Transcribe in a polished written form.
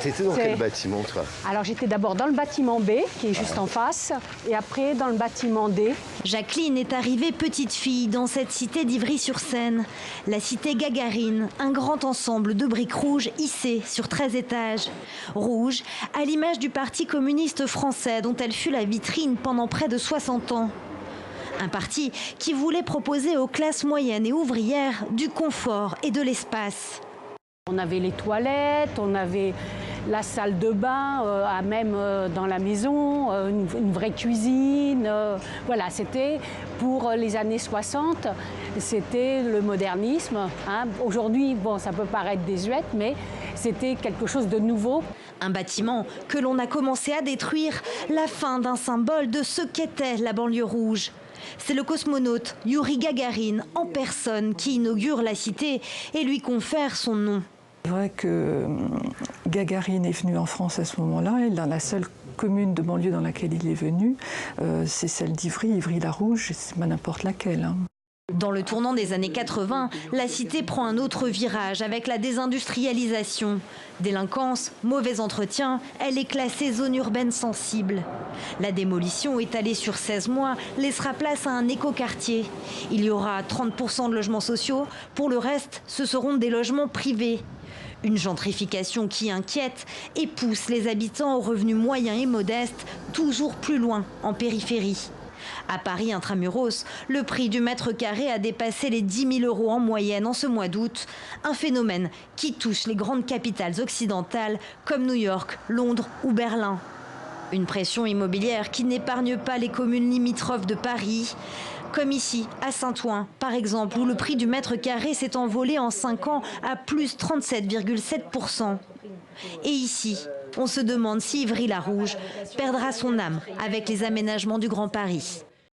T'étais dans quel bâtiment, toi? Alors j'étais d'abord dans le bâtiment B, qui est juste en face, et après dans le bâtiment D. Jacqueline est arrivée petite fille dans cette cité d'Ivry-sur-Seine. La cité Gagarine, un grand ensemble de briques rouges hissées sur 13 étages. Rouge, à l'image du Parti communiste français dont elle fut la vitrine pendant près de 60 ans. Un parti qui voulait proposer aux classes moyennes et ouvrières du confort et de l'espace. On avait les toilettes, on avait la salle de bain, même dans la maison, une vraie cuisine. Voilà, c'était pour les années 60, c'était le modernisme. Hein. Aujourd'hui, bon, ça peut paraître désuète, mais c'était quelque chose de nouveau. Un bâtiment que l'on a commencé à détruire, la fin d'un symbole de ce qu'était la banlieue rouge. C'est le cosmonaute Youri Gagarin en personne qui inaugure la cité et lui confère son nom. C'est vrai que Gagarine est venu en France à ce moment-là, et dans la seule commune de banlieue dans laquelle il est venu, c'est celle d'Ivry, Ivry-la-Rouge, c'est pas n'importe laquelle. Hein. Dans le tournant des années 80, la cité prend un autre virage avec la désindustrialisation. Délinquance, mauvais entretien, elle est classée zone urbaine sensible. La démolition, étalée sur 16 mois, laissera place à un écoquartier. Il y aura 30% de logements sociaux, pour le reste, ce seront des logements privés. Une gentrification qui inquiète et pousse les habitants aux revenus moyens et modestes toujours plus loin en périphérie. À Paris intramuros, le prix du mètre carré a dépassé les 10 000 € en moyenne en ce mois d'août. Un phénomène qui touche les grandes capitales occidentales comme New York, Londres ou Berlin. Une pression immobilière qui n'épargne pas les communes limitrophes de Paris. Comme ici, à Saint-Ouen, par exemple, où le prix du mètre carré s'est envolé en 5 ans à plus 37,7%. Et ici, on se demande si Ivry-la-Rouge perdra son âme avec les aménagements du Grand Paris.